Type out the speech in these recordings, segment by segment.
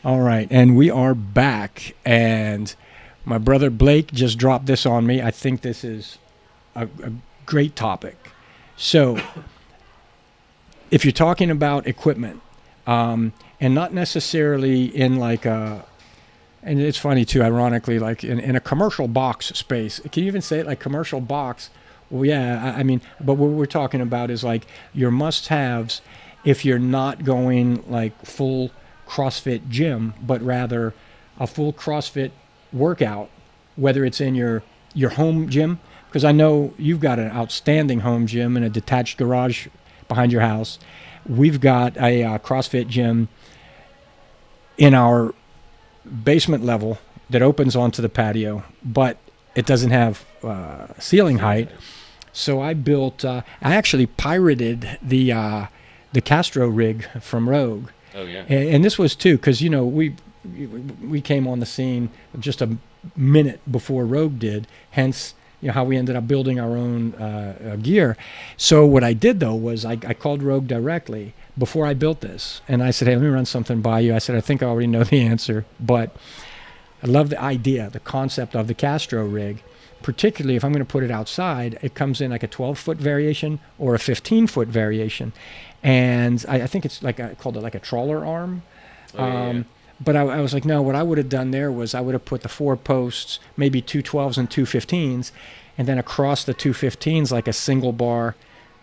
All right, and we are back, and my brother Blake just dropped this on me. I think this is a great topic. So, if you're talking about equipment, and not necessarily in like a, and it's funny too, ironically, like in a commercial box space. Can you even say it like commercial box? Well, yeah, I mean, but what we're talking about is like your must-haves if you're not going like full CrossFit gym, but rather a full CrossFit workout, whether it's in your home gym, because I know you've got an outstanding home gym and a detached garage behind your house. We've got a CrossFit gym in our basement level that opens onto the patio, but it doesn't have ceiling height. So I built, I actually pirated the Castro rig from Rogue. Oh, yeah. And this was too, because, you know, we came on the scene just a minute before Rogue did, hence, you know, how we ended up building our own gear. So what I did, though, was I called Rogue directly before I built this. And I said, hey, let me run something by you. I said, I think I already know the answer, but I love the idea, the concept of the Castro rig. Particularly if I'm going to put it outside, it comes in like a 12-foot variation or a 15-foot variation. And I think it's like I called it like a trawler arm. Yeah. But I was like, no, what I would have done there was I would have put the 4 posts, maybe 2 12s and 2 15s, and then across the 2 15s like a single bar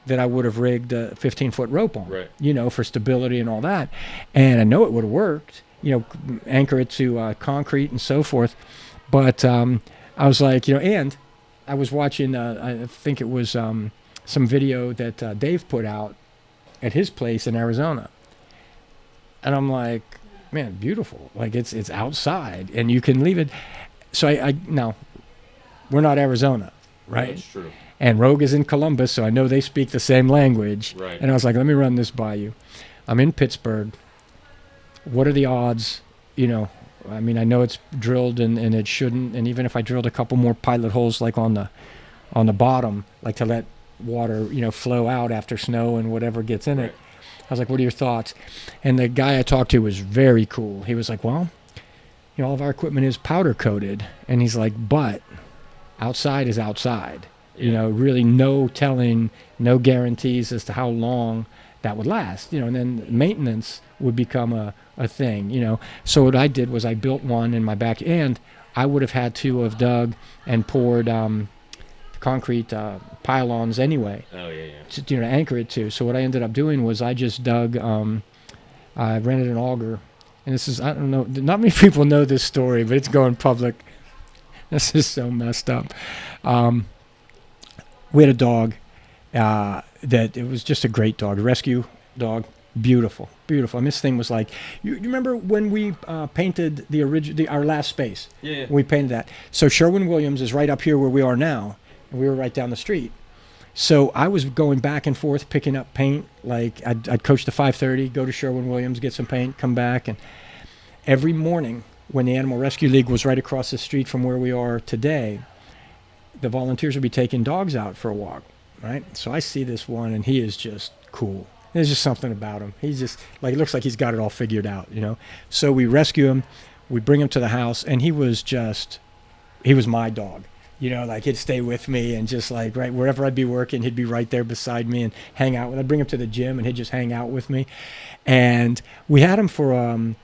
that I would have rigged a 15-foot rope on, Right. you know, for stability and all that. And I know it would have worked, you know, anchor it to concrete and so forth. But I was like, you know, and I was watching, I think it was some video that Dave put out at his place in Arizona. And I'm like, man, beautiful. Like it's outside and you can leave it. So I now, we're not Arizona, right? That's true. And Rogue is in Columbus, so I know they speak the same language. Right. And I was like, let me run this by you. I'm in Pittsburgh. What are the odds, you know, I mean, I know it's drilled and it shouldn't. And even if I drilled a couple more pilot holes, like on the bottom, like to let water, you know, flow out after snow and whatever gets in it. I was like, what are your thoughts? And the guy I talked to was very cool. He was like, well, you know, all of our equipment is powder coated. And he's like, but outside is outside. Yeah. You know, really no telling, no guarantees as to how long that would last, you know, and then maintenance would become a thing, you know. So what I did was I built one in my back, and I would have had to have dug and poured concrete pylons anyway. Oh, yeah. To, you know, to anchor it to. So what I ended up doing was I just dug, I rented an auger, and this is, I don't know, not many people know this story, but it's going public. This is so messed up. We had a dog that it was just a great dog, a rescue dog, beautiful. And this thing was like, you remember when we painted our last space? Yeah. We painted that. So Sherwin-Williams is right up here where we are now, and we were right down the street. So I was going back and forth picking up paint. Like I'd coach the 5:30, go to Sherwin-Williams, get some paint, come back, and every morning when the Animal Rescue League was right across the street from where we are today, the volunteers would be taking dogs out for a walk, right? So I see this one, and he is just cool. There's just something about him. He's just, like, it looks like he's got it all figured out, you know? So we rescue him, we bring him to the house, and he was my dog. You know, like, he'd stay with me, and just, like, right, wherever I'd be working, he'd be right there beside me and hang out. I'd bring him to the gym, and he'd just hang out with me. And we had him for, I don't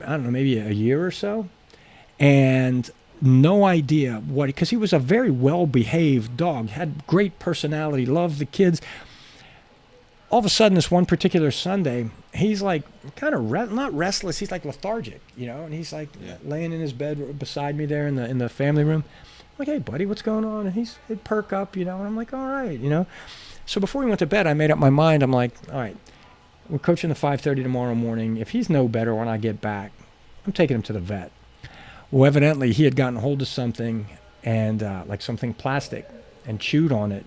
know, maybe a year or so. And no idea what, because he was a very well-behaved dog, had great personality, loved the kids. All of a sudden, this one particular Sunday, he's like kind of not restless. He's like lethargic, you know, and he's like laying in his bed beside me there in the family room. I'm like, hey, buddy, what's going on? And he'd perk up, you know, and I'm like, all right, you know. So before we went to bed, I made up my mind. I'm like, all right, we're coaching the 5:30 tomorrow morning. If he's no better when I get back, I'm taking him to the vet. Well, evidently, he had gotten hold of something and like something plastic and chewed on it.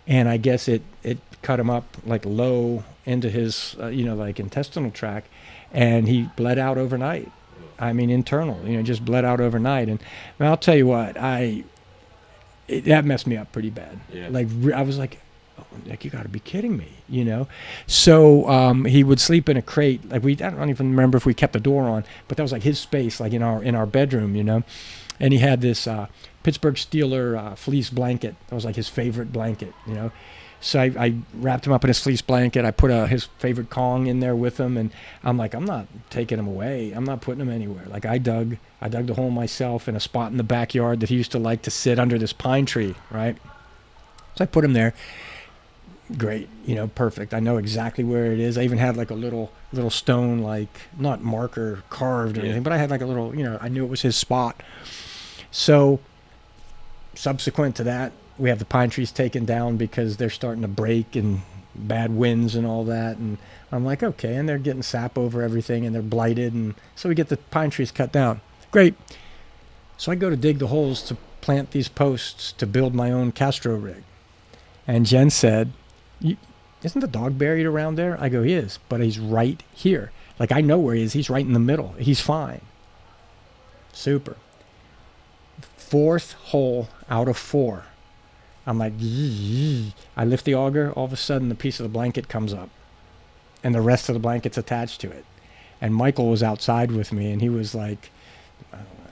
And I guess it cut him up like low into his, you know, like intestinal tract, and he bled out overnight. I mean, internal, you know, just bled out overnight. And I'll tell you what, that messed me up pretty bad. Yeah. Like, I was like, like, you got to be kidding me, you know? So he would sleep in a crate. Like I don't even remember if we kept the door on, but that was like his space, like in our bedroom, you know? And he had this Pittsburgh Steeler fleece blanket. That was like his favorite blanket, you know? So I wrapped him up in his fleece blanket. I put his favorite Kong in there with him, and I'm like, I'm not taking him away. I'm not putting him anywhere. Like I dug the hole myself in a spot in the backyard that he used to like to sit under this pine tree, right? So I put him there. Great, you know, perfect. I know exactly where it is. I even had like a little stone, like not marker carved or anything, but I had like a little, you know, I knew it was his spot. So subsequent to that, we have the pine trees taken down because they're starting to break and bad winds and all that. And I'm like, okay, and they're getting sap over everything and they're blighted. And so we get the pine trees cut down. Great. So I go to dig the holes to plant these posts to build my own Castro rig. And Jen said, isn't the dog buried around there? I go, he is, but he's right here. Like, I know where he is. He's right in the middle. He's fine. Super. Fourth hole out of 4. I'm like, I lift the auger. All of a sudden, the piece of the blanket comes up, and the rest of the blanket's attached to it. And Michael was outside with me, and he was like, I don't know.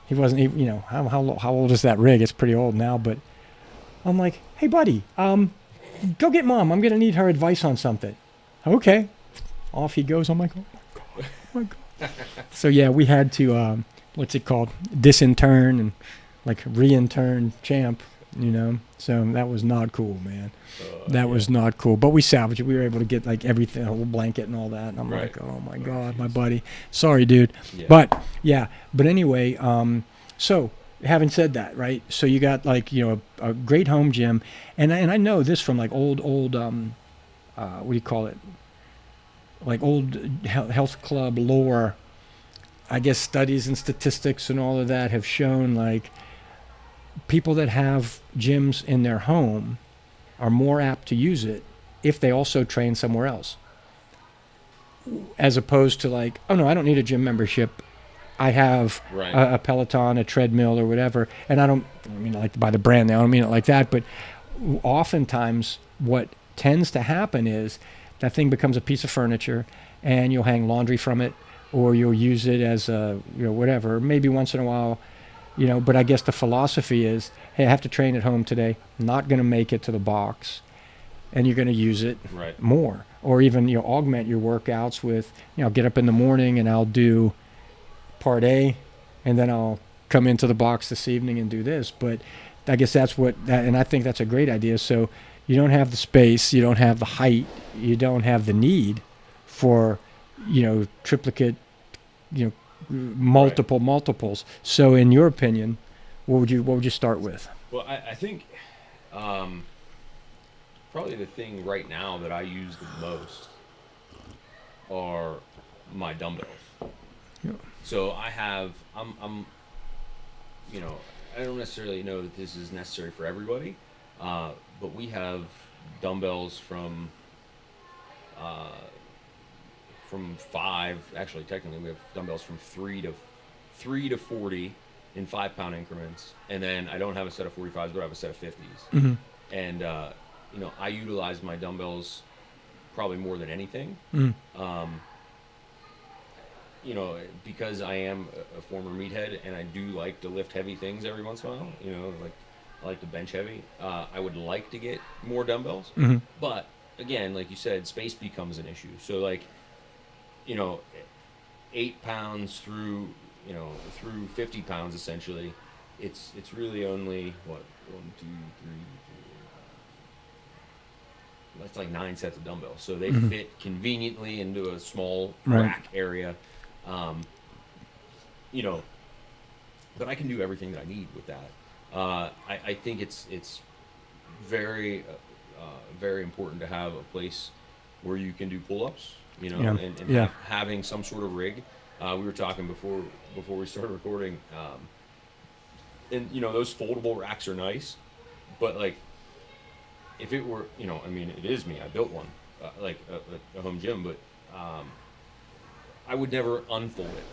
He wasn't, you know, how old is that rig? It's pretty old now, but I'm like, hey, buddy, go get Mom. I'm going to need her advice on something. Okay. Off he goes. I'm like, oh, my God. So, yeah, we had to, what's it called? Disintern and, like, reintern Champ, you know. So that was not cool, man. That was not cool. But we salvaged it. We were able to get, like, everything, a whole blanket and all that. And I'm like, oh, my God, my buddy. Sorry, dude. Yeah. But, yeah. But anyway, so having said that, right? So you got, like, you know, a great home gym. And I know this from, like, old what do you call it? Like old health club lore. I guess studies and statistics and all of that have shown, like, people that have gyms in their home are more apt to use it if they also train somewhere else. As opposed to, like, oh, no, I don't need a gym membership. I have a Peloton, a treadmill, or whatever. And I mean, like, by the brand now, I don't mean it like that. But oftentimes what tends to happen is that thing becomes a piece of furniture, and you'll hang laundry from it, or you'll use it as a, you know, whatever, maybe once in a while, you know. But I guess the philosophy is, hey, I have to train at home today. I'm not going to make it to the box, and you're going to use it more. Or even, you know, augment your workouts with, you know, get up in the morning and I'll do part A, and then I'll come into the box this evening and do this. But I guess and I think that's a great idea. So you don't have the space, you don't have the height, you don't have the need for, you know, triplicate, you know, multiples. So in your opinion, what would you start with? Well, I think probably the thing right now that I use the most are my dumbbells. Yeah. So I'm, you know, I don't necessarily know that this is necessary for everybody, but we have dumbbells from 5. Actually, technically, we have dumbbells from 3 to 40 in 5-pound increments, and then I don't have a set of 45s, but I have a set of 50s. Mm-hmm. And you know, I utilize my dumbbells probably more than anything. Mm. You know, because I am a former meathead and I do like to lift heavy things every once in a while, you know, like I like to bench heavy. I would like to get more dumbbells, mm-hmm. But again, like you said, space becomes an issue. So, like, you know, 8 pounds through 50 pounds, essentially, it's really only, what, 1, 2, 3, 4, that's like 9 sets of dumbbells. So they mm-hmm. fit conveniently into a small rack area. You know, but I can do everything that I need with that. I think it's very, very important to have a place where you can do pull-ups, you know, and having some sort of rig. We were talking before we started recording, and, you know, those foldable racks are nice, but, like, if it were, you know, I mean, it is me. I built one, like a home gym, but I would never unfold it.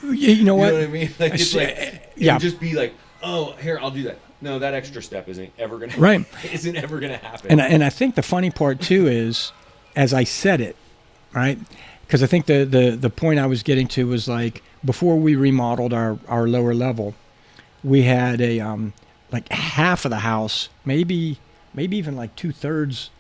You know what? You know what I mean? Like, it's like, it would just be like, oh, here, I'll do that. No, that extra step isn't ever gonna Right. isn't ever gonna happen. And I think the funny part too is, as I said it, right? Because I think the point I was getting to was like before we remodeled our lower level, we had a like half of the house, maybe even like 2/3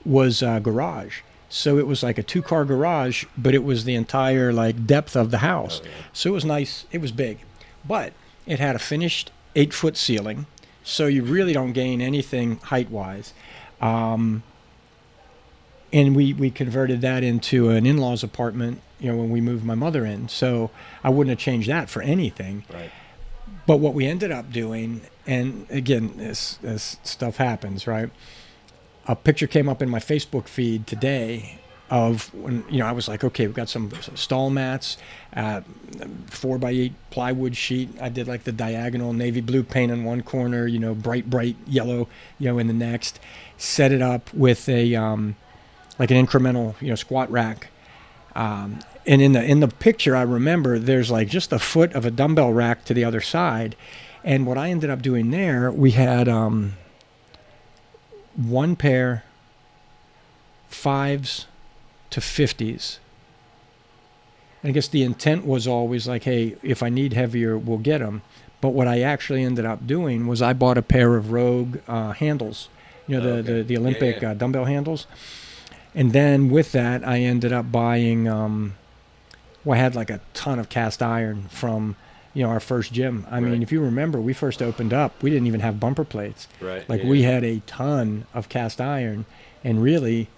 was garage. So it was like a 2-car garage, but it was the entire like depth of the house. Oh, yeah. So it was nice. It was big, but it had a finished 8-foot ceiling. So you really don't gain anything height wise. And we converted that into an in-laws apartment, when we moved my mother in. So I wouldn't have changed that for anything. Right. But what we ended up doing, and again, this stuff happens, right? A picture came up in my Facebook feed today of when, I was like, okay, we've got some stall mats, 4x8 plywood sheet. I did like the diagonal navy blue paint in one corner, bright yellow, in the next. Set it up with a like an incremental, squat rack. And in the picture, I remember there's like just a foot of a dumbbell rack to the other side. And what I ended up doing there, we had one pair 5s to 50s. And I guess the intent was always like, hey, if I need heavier, we'll get them. But what I actually ended up doing was I bought a pair of Rogue handles, Okay. the Olympic Yeah. Dumbbell handles. And then with that, I ended up buying, I had like a ton of cast iron from, our first gym. I mean, Right. if you remember, we first opened up, we didn't even have bumper plates. Right. Like yeah. we had a ton of cast iron, and really,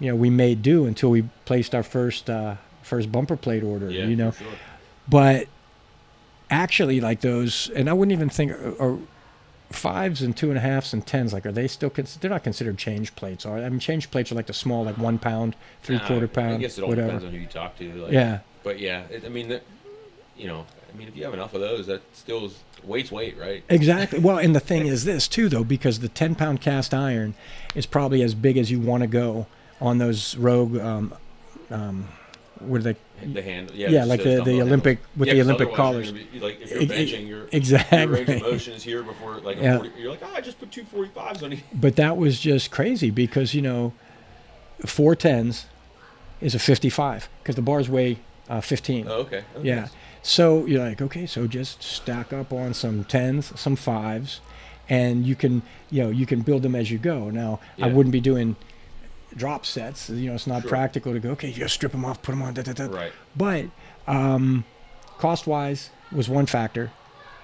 we made do until we placed our first bumper plate order. Yeah, for sure. But actually, like those, and I wouldn't even think, or 5s and 2.5s and 10s, like, are they still? They're not considered change plates, are they? I mean, change plates are like the small, like 1 pound, 3/4 pound, I guess it all whatever. depends on who you talk to. Like, Yeah. But yeah, if you have enough of those, that still is weight's weight, right? Exactly. Well, and the thing is this too, though, because the 10-pound cast iron is probably as big as you want to go on those Rogue. What are they? The hand, Yeah, like the Olympic with the Olympic collars. Like if you're benching, your Exactly. range of motion is here before like Yeah. 40, you're like, I just put 245s on you. But that was just crazy because 4 10s is a 55 because the bars weigh 15. Oh, okay. Yeah. Nice. So you're like, okay, so just stack up on some 10s, some 5s, and you can build them as you go. Now, I Yeah. wouldn't be doing drop sets. It's not Sure. practical to go, okay, you gotta strip them off, put them on, Right. But cost-wise was one factor,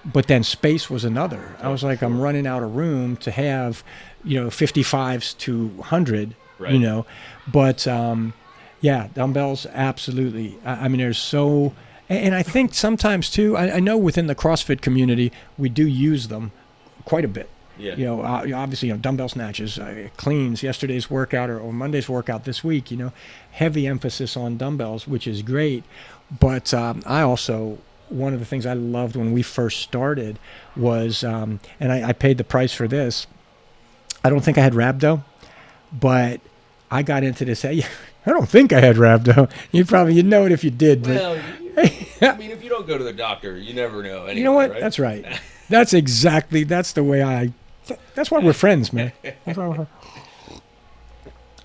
but then space was another. I was like, sure. I'm running out of room to have, 55s to 100, Right. But yeah, dumbbells, absolutely. I mean, there's so, and I think sometimes too, I know within the CrossFit community, we do use them quite a bit. Yeah. Obviously, dumbbell snatches, cleans, yesterday's workout or Monday's workout this week, heavy emphasis on dumbbells, which is great. But I also, one of the things I loved when we first started was, and I paid the price for this. I don't think I had rhabdo, but I got into this. I don't think I had rhabdo. You'd know it if you did. But Well, I mean, if you don't go to the doctor, you never know. Anyway, you know what? Right? That's right. That's the way that's why we're friends, man. That's why we're friends.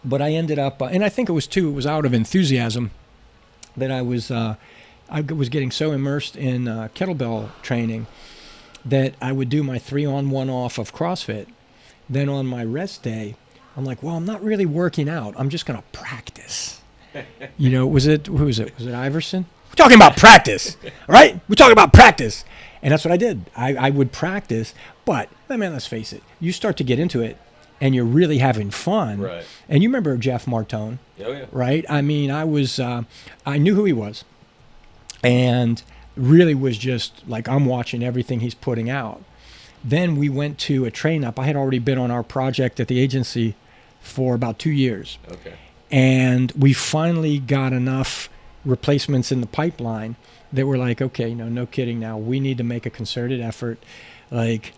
But I ended up, and I think it was out of enthusiasm that I was getting so immersed in kettlebell training that I would do my 3-on 1-off of CrossFit. Then on my rest day, I'm like, well, I'm not really working out. I'm just going to practice. Who was it? Was it Iverson? We're talking about practice, right? We're talking about practice. And that's what I did. I would practice, but, man, let's face it. You start to get into it, and you're really having fun. Right. And you remember Jeff Martone, Oh yeah. right? I mean, I knew who he was, and really was just like, I'm watching everything he's putting out. Then we went to a train-up. I had already been on our project at the agency for about 2 years. Okay. And we finally got enough replacements in the pipeline that were like, okay, no kidding now. We need to make a concerted effort. Like,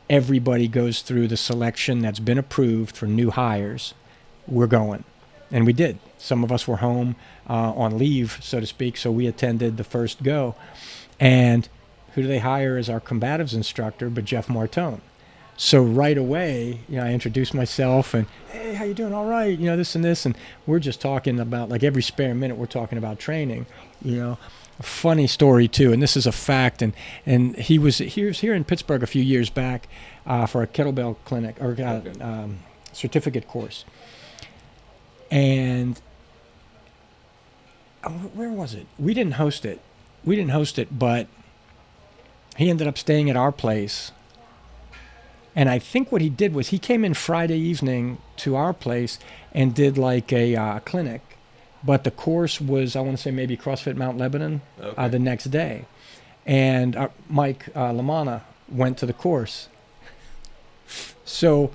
everybody goes through the selection that's been approved for new hires. We're going. And we did. Some of us were home on leave, so to speak, so we attended the first go. And who do they hire as our combatives instructor but Jeff Martone? So right away, I introduced myself and, hey, how you doing? All right, this and this, and we're just talking about, like, every spare minute we're talking about training. A funny story too, and this is a fact. And he was here in Pittsburgh a few years back for a kettlebell clinic or certificate course. And where was it? We didn't host it, but he ended up staying at our place. And I think what he did was he came in Friday evening to our place and did like a clinic. But the course was, I want to say maybe CrossFit Mount Lebanon the next day. And Mike Lamana went to the course. So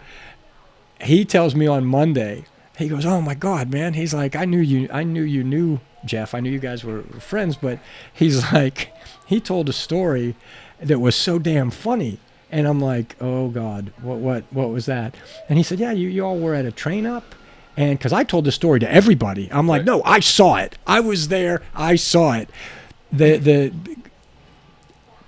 he tells me on Monday, he goes, oh my God, man. He's like, I knew you knew Jeff. I knew you guys were friends. But he's like, he told a story that was so damn funny. And I'm like, oh God, what was that? And he said, yeah, you all were at a train up. And because I told the story to everybody, I'm like, no, I saw it. I was there. I saw it.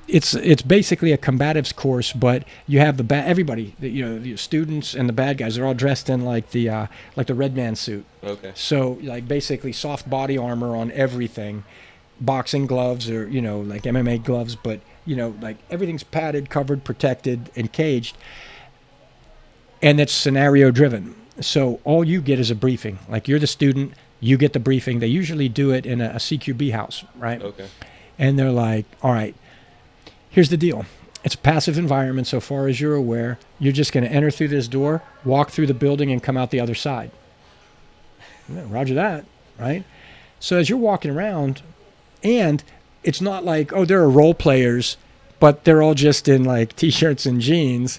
It's basically a combatives course, but you have everybody, the students and the bad guys. They're all dressed in like the Red Man suit. Okay. So like basically soft body armor on everything, boxing gloves or like MMA gloves, but like everything's padded, covered, protected, and caged, and it's scenario driven. So all you get is a briefing. Like you're the student, you get the briefing. They usually do it in a CQB house, right? Okay. And they're like, all right, here's the deal. It's a passive environment so far as you're aware. You're just going to enter through this door, walk through the building, and come out the other side. Yeah, roger that, right? So as you're walking around, and it's not like, oh, there are role players, but they're all just in like T-shirts and jeans.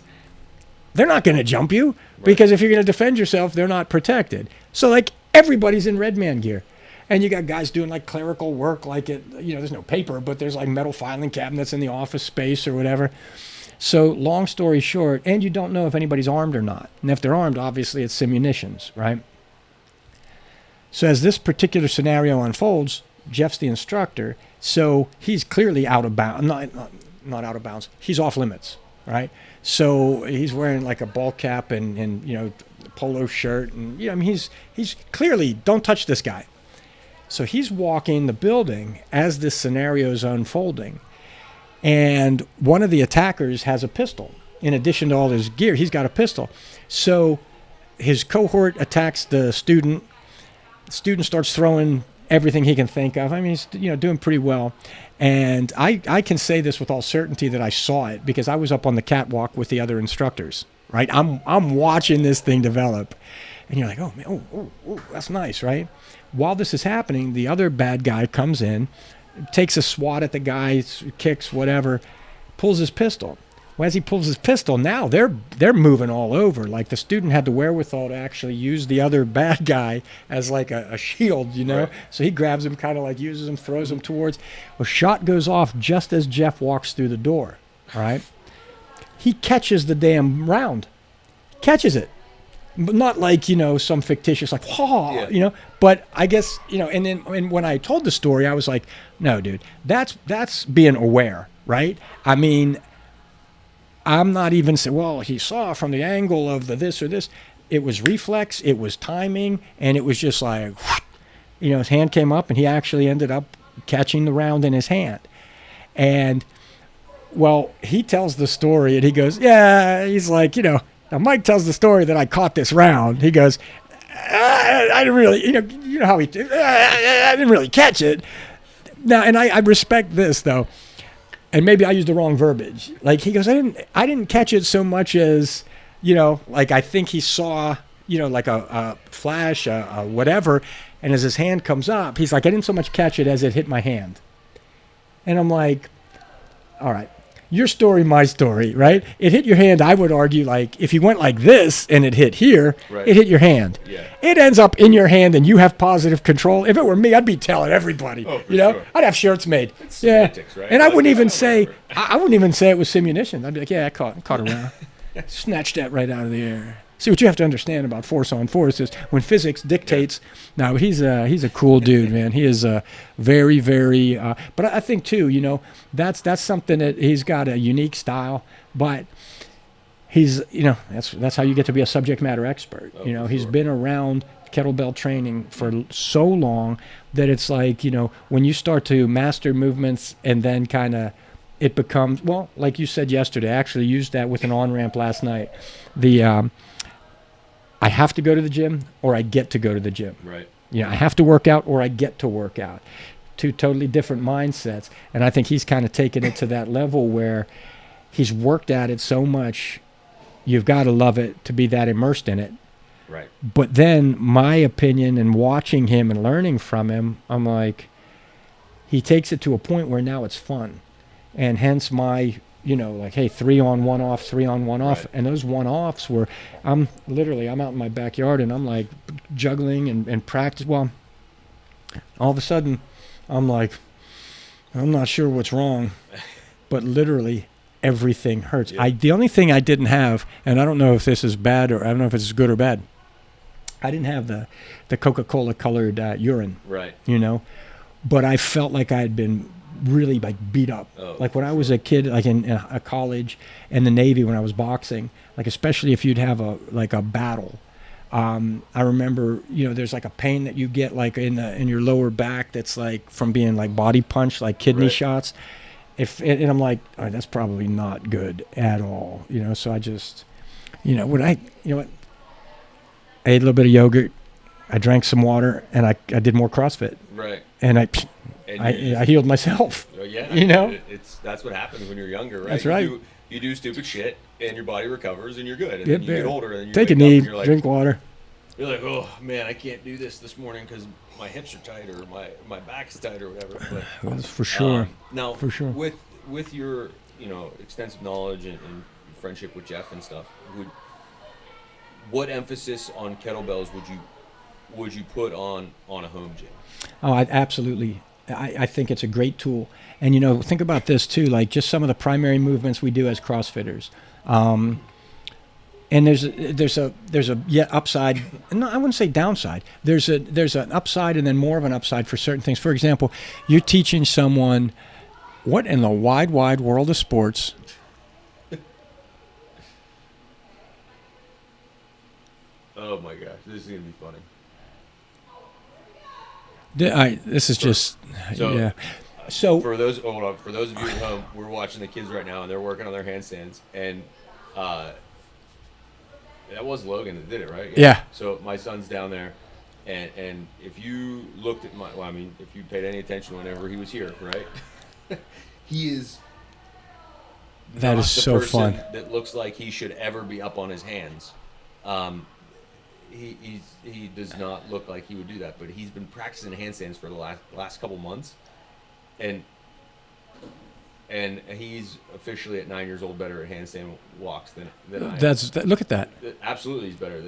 They're not going to jump you because if you're going to defend yourself, they're not protected. So like everybody's in Red Man gear. And you got guys doing like clerical work, like there's no paper, but there's like metal filing cabinets in the office space or whatever. So long story short, and you don't know if anybody's armed or not. And if they're armed, obviously it's simunitions, right? So as this particular scenario unfolds, Jeff's the instructor, so he's clearly out of bounds, not out of bounds. He's off limits, right? So he's wearing like a ball cap and polo shirt, and he's clearly, don't touch this guy. So he's walking the building as this scenario is unfolding, and one of the attackers has a pistol. In addition to all his gear, he's got a pistol. So his cohort attacks the student. The student starts throwing everything he can think of. I mean, he's doing pretty well. And I can say this with all certainty that I saw it because I was up on the catwalk with the other instructors, right? I'm watching this thing develop. And you're like, oh, man, oh, that's nice, right? While this is happening, the other bad guy comes in, takes a swat at the guy, kicks, whatever, pulls his pistol. Well, as he pulls his pistol, now they're moving all over. Like the student had the wherewithal to actually use the other bad guy as like a shield, Right. So he grabs him, kind of like uses him, throws him towards. Well, shot goes off just as Jeff walks through the door, right? He catches the damn round. Catches it. But not like, some fictitious, like, but I guess, and when I told the story, I was like, no, dude, that's being aware, right? I mean, I'm not even saying, well, he saw from the angle of the this or this. It was reflex, it was timing, and it was just like, his hand came up and he actually ended up catching the round in his hand. And, well, he tells the story and he goes, yeah, he's like, now Mike tells the story that I caught this round. He goes, I didn't really, you know how he, I didn't really catch it. Now, and I respect this, though. And maybe I used the wrong verbiage. Like he goes, I didn't catch it so much as, like I think he saw, like a flash, whatever. And as his hand comes up, he's like, I didn't so much catch it as it hit my hand. And I'm like, all right, your story, my story, right? It hit your hand. I would argue like if you went like this and it hit here, Right. It hit your hand. Yeah. It ends up in your hand and you have positive control. If it were me, I'd be telling everybody. Oh, for sure. I'd have shirts made. It's yeah, semantics, right? and I wouldn't even say I wouldn't even say it was simunition. I'd be like, yeah, I caught a round, snatched that right out of the air. See, what you have to understand about force on force is when physics dictates. Yeah. Now he's a cool dude, man. He is very, very. But I think too, that's something that he's got a unique style, but he's, that's how you get to be a subject matter expert. Oh, He's sure. been around kettlebell training for so long that it's like, when you start to master movements and then kind of it becomes, well, like you said yesterday, I actually used that with an on-ramp last night. I have to go to the gym or I get to go to the gym. Right. I have to work out or I get to work out. Two totally different mindsets. And I think he's kind of taken it to that level where he's worked at it so much, you've got to love it to be that immersed in it. Right. But then my opinion and watching him and learning from him, I'm like, he takes it to a point where now it's fun. And hence my, like, hey, 3 on 1 off, 3 on 1 off. Right. And those 1-offs were, I'm out in my backyard and I'm like juggling and practice. Well, all of a sudden I'm like, I'm not sure what's wrong, but literally everything hurts. Yeah. The only thing I didn't have, and I don't know if this is bad or I don't know if it's good or bad, I didn't have the Coca-Cola colored urine, Right. but I felt like I had been really like beat up. Oh, like when I was a kid, like in a college and the Navy when I was boxing, like especially if you'd have a battle. I remember, there's like a pain that you get like in your lower back that's like from being like body punched, like kidney Right. shots. And I'm like, all right, that's probably not good at all, So I just, what I ate a little bit of yogurt, I drank some water, and I did more CrossFit, Right. and I And healed myself. Oh, yeah. That's what happens when you're younger, right? That's right. You do stupid shit, and your body recovers, and you're good. And Get then you get there. older, and you Take a wake up knee, and you're like, drink water. You're like, oh man, I can't do this morning because my hips are tight or my back's tight or whatever. But, That's for sure. now, For sure. with your extensive knowledge and friendship with Jeff and stuff, what emphasis on kettlebells would you put on a home gym? Oh, absolutely. I think it's a great tool. And, think about this too, like just some of the primary movements we do as CrossFitters. And there's a upside. No, I wouldn't say downside. There's an upside and then more of an upside for certain things. For example, you're teaching someone what in the wide world of sports. Oh my gosh, this is gonna be funny. This is just So- yeah. So For those of you at home, we're watching the kids right now, and they're working on their handstands, and that was Logan that did it, right? Yeah. So my son's down there, and if you looked at if you paid any attention whenever he was here, right? He is. That not is the so person fun. That looks like he should ever be up on his hands. He does not look like he would do that, but he's been practicing handstands for the last couple months, and he's officially at 9 years old better at handstand walks than I am. Look at that. Absolutely, he's better.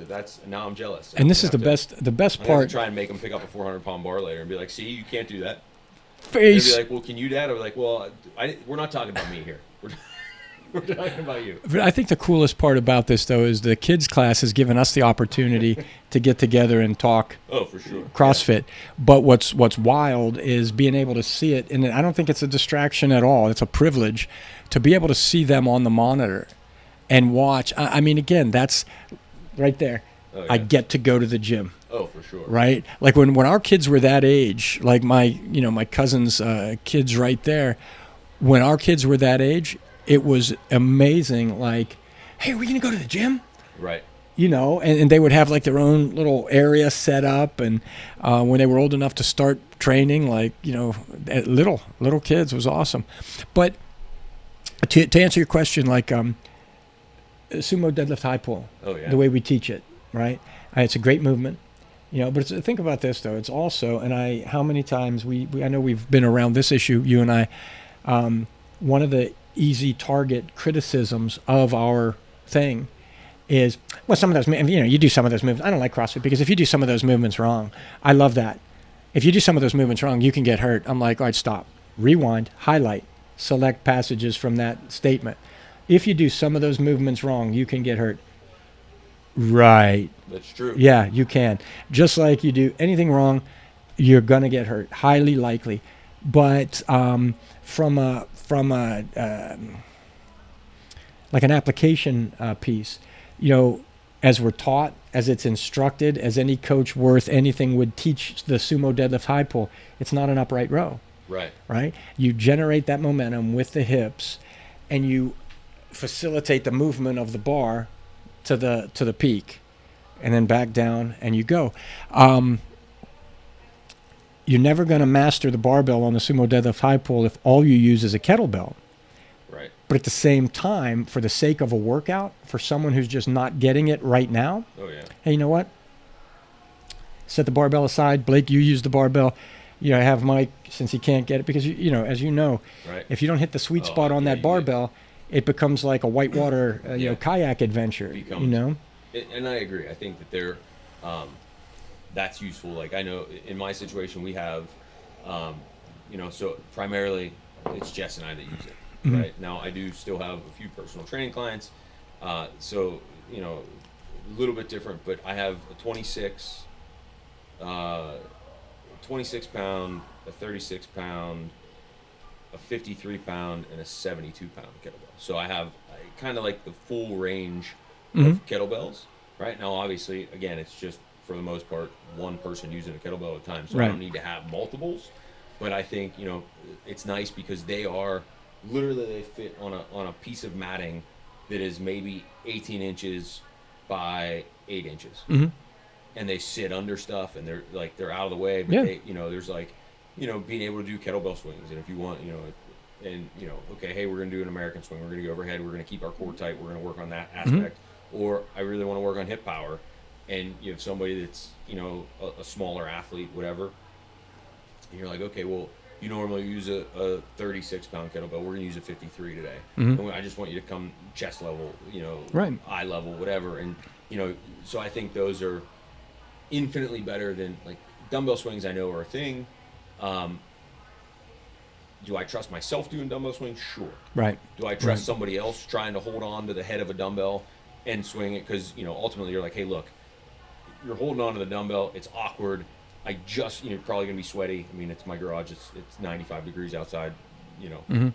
Now I'm jealous. And this is I'm the gonna have best. The best to- I'm gonna have to part. try and make him pick up a 400-pound bar later and be like, "See, you can't do that." They'd be Face. like, "Well, can you, Dad?" Or like, "Well, we're not talking about me here. We're talking about you." But I think the coolest part about this, though, is the kids' class has given us the opportunity to get together and talk Oh, for sure. CrossFit. But what's wild is being able to see it, and I don't think it's a distraction at all. It's a privilege to be able to see them on the monitor and watch. I mean, again, that's right there. Oh, yeah. I get to go to the gym. Oh, for sure. Right? Like when our kids were that age, like my cousin's kids right there, when our kids were that age, it was amazing. Like, hey, are we going to go to the gym? Right. And they would have like their own little area set up. And when they were old enough to start training, like, little kids, was awesome. But to answer your question, like sumo deadlift high pull, Oh, yeah. the way we teach it, right? It's a great movement. But think about this though. It's also, how many times I know we've been around this issue, you and I. One of the easy target criticisms of our thing is, well, some of those, you do some of those movements. I don't like CrossFit because if you do some of those movements wrong, I love that. If you do some of those movements wrong, you can get hurt. I'm like, all right, stop, rewind, highlight, select passages from that statement. If you do some of those movements wrong, you can get hurt. Right. That's true. Yeah, you can. Just like you do anything wrong, you're gonna get hurt. Highly likely. But from a like an application piece. You know, as we're taught, as it's instructed, as any coach worth anything would teach the sumo deadlift high pull, it's not an upright row, Right. right? You generate that momentum with the hips, and you facilitate the movement of the bar to the peak, and then back down, and you go. You're never going to master the barbell on the sumo deadlift high pull if all you use is a kettlebell. Right. But at the same time, for the sake of a workout, for someone who's just not getting it right now, Oh yeah. hey, you know what? Set the barbell aside. Blake, you use the barbell. You know, have Mike, since he can't get it, because you know, as you know, Right. if you don't hit the sweet spot on yeah, that barbell, it becomes like a whitewater, you Yeah. know, kayak adventure. Becomes- You know, And I agree. I think that they're, that's useful. Like I know in my situation we have, you know, so primarily it's Jess and I that use it. Mhm. Right now I do still have a few personal training clients, so you know, a little bit different. But I have a 26 pound, a 36 pound, a 53 pound, and a 72 pound kettlebell. So I have kind of like the full range of kettlebells. Right now, obviously, again, it's just for the most part one person using a kettlebell at a time. So I Right. don't need to have multiples. But I think, you know, it's nice because they are literally, they fit on a piece of matting that is maybe 18 inches by 8 inches. Mhm. And they sit under stuff, and they're out of the way. But Yeah. they, you know, there's like, you know, being able to do kettlebell swings, and if you want, you know, and you know, okay, hey, we're gonna do an American swing. We're gonna go overhead. We're gonna keep our core tight. We're gonna work on that aspect. Or I really want to work on hip power, and you have somebody that's, you know, a smaller athlete, whatever. And you're like, okay, well, you normally use a 36 pound kettlebell. We're gonna use a 53 today. And I just want you to come chest level, you know, Right. eye level, whatever. And you know, so I think those are infinitely better than like dumbbell swings. I know are a thing. Do I trust myself doing dumbbell swings? Sure. Right. Do I trust somebody else trying to hold on to the head of a dumbbell and swing it? Because, you know, ultimately you're like, hey, look, you're holding on to the dumbbell. It's awkward. I just, you know, you're probably going to be sweaty. I mean, it's my garage. It's 95 degrees outside. You know,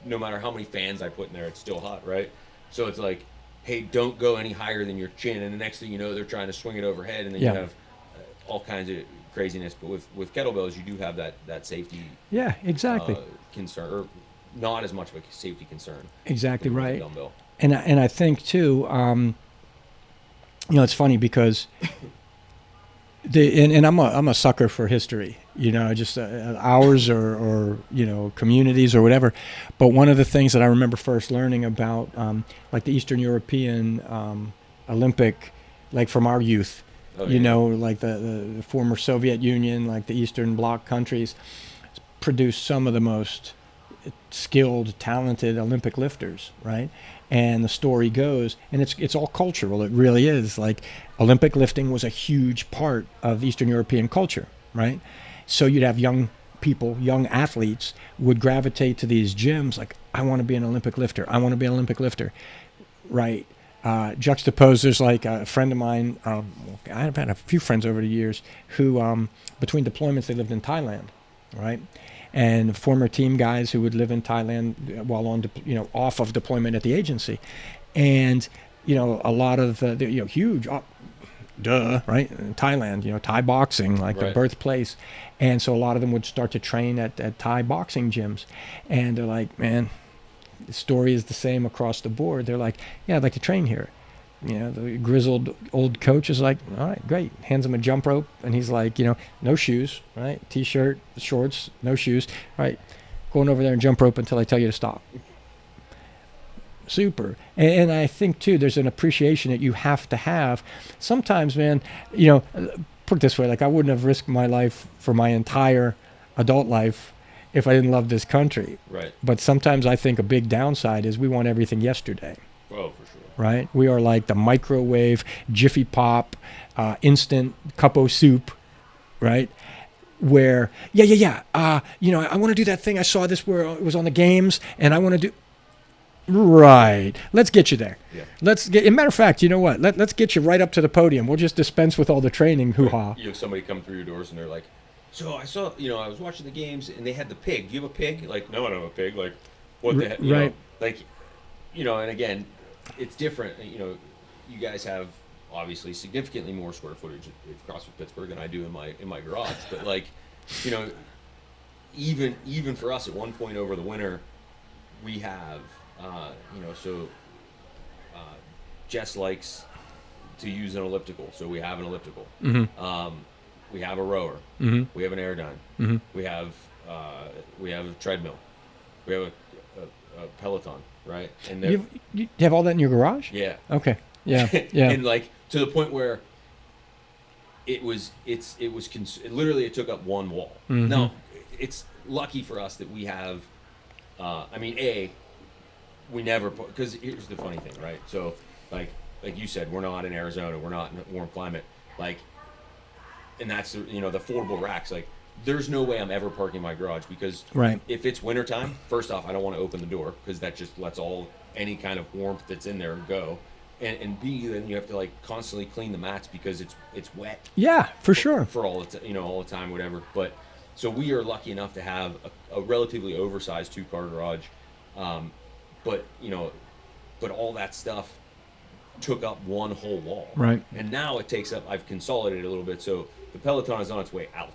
no matter how many fans I put in there, it's still hot, right? So it's like, hey, don't go any higher than your chin. And the next thing you know, they're trying to swing it overhead. And then Yeah. you have all kinds of craziness. But with kettlebells, you do have that safety Yeah, exactly. concern, or not as much of a safety concern. Exactly than with a right. dumbbell. And I think too, you know, it's funny because and I'm a sucker for history, you know, just ours or you know, communities or whatever. But one of the things that I remember first learning about, like the Eastern European Olympic, like from our youth, Oh, you yeah. know, like the former Soviet Union, like the Eastern Bloc countries, produced some of the most skilled, talented Olympic lifters, right? And the story goes, and it's all cultural. It really is. Like Olympic lifting was a huge part of Eastern European culture, right? So you'd have young people, young athletes would gravitate to these gyms like, I want to be an Olympic lifter. I want to be an Olympic lifter, right? Juxtaposed, there's like a friend of mine, I've had a few friends over the years who, between deployments, they lived in Thailand, right? And former team guys who would live in Thailand while on, you know, off of deployment at the agency. And, you know, a lot of, you know, huge, right? In Thailand, you know, Thai boxing, like the Right. birthplace. And so a lot of them would start to train at Thai boxing gyms. And they're like, man, the story is the same across the board. They're like, yeah, I'd like to train here. You know, the grizzled old coach is like, all right, great. Hands him a jump rope, and he's like, you know, no shoes, right? T-shirt, shorts, no shoes. All right, going over there and jump rope until I tell you to stop. Super. And I think, too, there's an appreciation that you have to have. Sometimes, man, you know, put it this way, like I wouldn't have risked my life for my entire adult life if I didn't love this country. Right. But sometimes I think a big downside is we want everything yesterday. Oh, for sure. Right? We are like the microwave, Jiffy Pop, instant cup of soup, right? Where, you know, I want to do that thing. I saw this where it was on the games, and I want to do. Right. Let's get you there. Yeah. Let's get. As a matter of fact, you know what? Let's get you right up to the podium. We'll just dispense with all the training, hoo-ha. You have somebody come through your doors and they're like, so I saw, you know, I was watching the games and they had the pig. Do you have a pig? Like, no, I don't have a pig. Like, what the heck? You know, Right. like, you know, and again, it's different. You know, you guys have obviously significantly more square footage at CrossFit Pittsburgh than I do in my garage. But like, you know, even for us at one point over the winter, we have, you know, so Jess likes to use an elliptical, so we have an elliptical. We have a rower. We have an airdyne. We have a treadmill. We have a Peloton, right? And You have all that in your garage? yeah, Okay. Yeah. Yeah. and like to the point where literally it took up one wall. Now, it's lucky for us that we have. I mean, we never put, because here's the funny thing, right? So like you said, we're not in Arizona, we're not in a warm climate, like, and that's the, you know, the foldable racks. Like, there's no way I'm ever parking my garage because Right. if it's wintertime, first off, I don't want to open the door because that just lets any kind of warmth that's in there go. And B, then you have to like constantly clean the mats because it's wet Yeah, for sure. for all the time, whatever. But so we are lucky enough to have a relatively oversized 2-car garage, but all that stuff took up one whole wall. Right. And now it takes up. I've consolidated a little bit, so the Peloton is on its way out.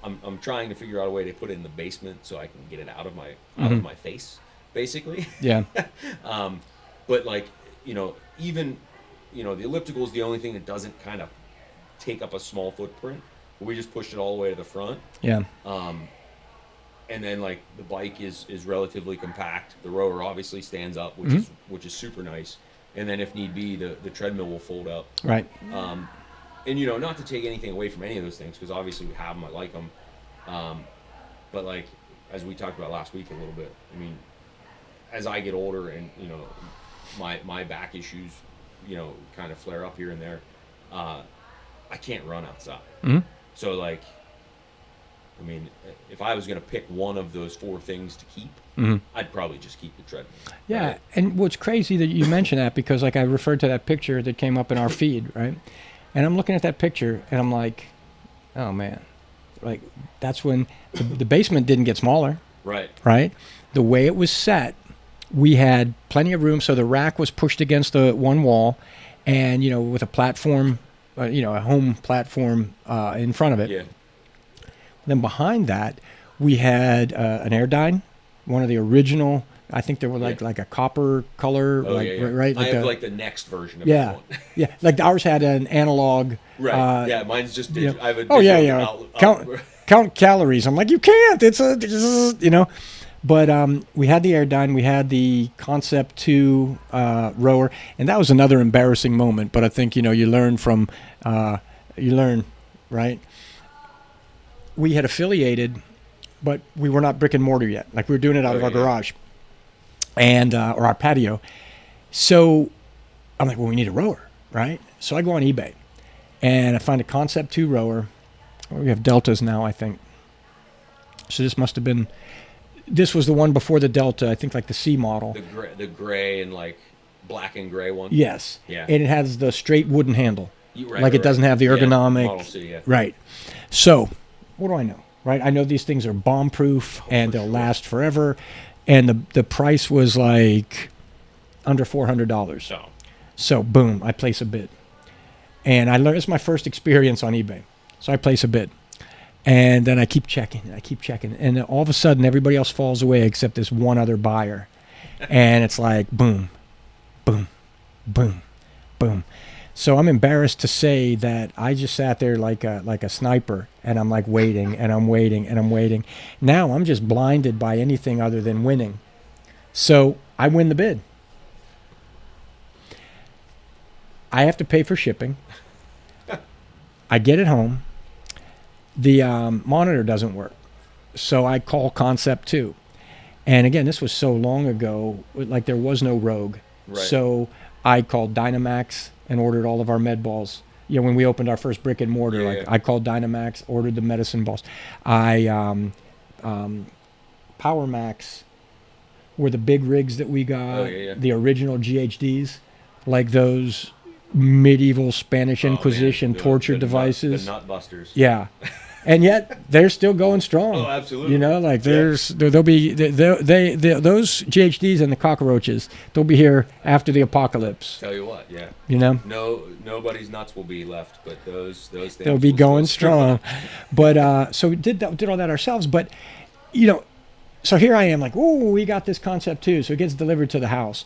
I'm trying to figure out a way to put it in the basement so I can get it out of my face, basically. Yeah. But like, you know, even, you know, the elliptical is the only thing that doesn't kind of take up a small footprint. We just pushed it all the way to the front. Yeah. And then like the bike is relatively compact. The rower obviously stands up, which is super nice. And then if need be, the treadmill will fold up. Right. And you know, not to take anything away from any of those things, because obviously we have them, I like them. But like, as we talked about last week a little bit, I mean, as I get older and, you know, my back issues, you know, kind of flare up here and there, I can't run outside. So like, I mean, if I was going to pick one of those 4 things to keep, I'd probably just keep the treadmill. Yeah, right? and what's crazy that you mention that, because like I referred to that picture that came up in our feed, right? And I'm looking at that picture and I'm like, oh man, like that's when the basement didn't get smaller, Right. right? The way it was set, we had plenty of room, so the rack was pushed against the one wall, and you know, with a platform, you know, a home platform in front of it. Yeah. Then behind that, we had an airdyne, one of the original. I think they were like a copper color, right? I Like have a, like the next version of that one. yeah. Like ours had an analog. Right. Yeah, mine's just digital. I have a digital Count calories. I'm like, you can't. It's you know. But we had the airdyne, we had the Concept 2 rower, and that was another embarrassing moment. But I think, you know, you learn, right? We had affiliated, but we were not brick and mortar yet. Like, we were doing it out of our garage and or our patio. So I'm like, well, we need a rower, right? So I go on eBay and I find a Concept 2 rower. We have Deltas now, I think. So this must have been. This was the one before the Delta, I think, like the C model. The gray and like black and gray one. Yes. Yeah. And it has the straight wooden handle. Right, like it doesn't have the ergonomic. Model C, yeah. Right. So, what do I know? Right. I know these things are bomb proof and they'll last forever. And the price was like under $400. So boom, I place a bid. And I learned, it's my first experience on eBay. So I place a bid. And then I keep checking. And all of a sudden, everybody else falls away except this one other buyer. And it's like, boom, boom, boom, boom. So I'm embarrassed to say that I just sat there like a sniper. And I'm like waiting, and I'm waiting, and I'm waiting. Now I'm just blinded by anything other than winning. So I win the bid. I have to pay for shipping. I get it home. The monitor doesn't work. So I call Concept 2. And again, this was so long ago, like there was no Rogue. Right. So I called Dynamax and ordered all of our med balls. You know, when we opened our first brick and mortar, I called Dynamax, ordered the medicine balls. Power Max were the big rigs that we got, the original GHDs, like those medieval Spanish Inquisition torture devices. The nut busters. Yeah. and yet they're still going strong. Oh, absolutely. You know, like Yeah. they'll be those GHDs and the cockroaches. They'll be here after the apocalypse. Tell you what, yeah. You know, Nobody's nuts will be left, but those things they'll be will still going strong. But so we did all that ourselves. But you know, so here I am, like, oh, we got this concept too. So it gets delivered to the house.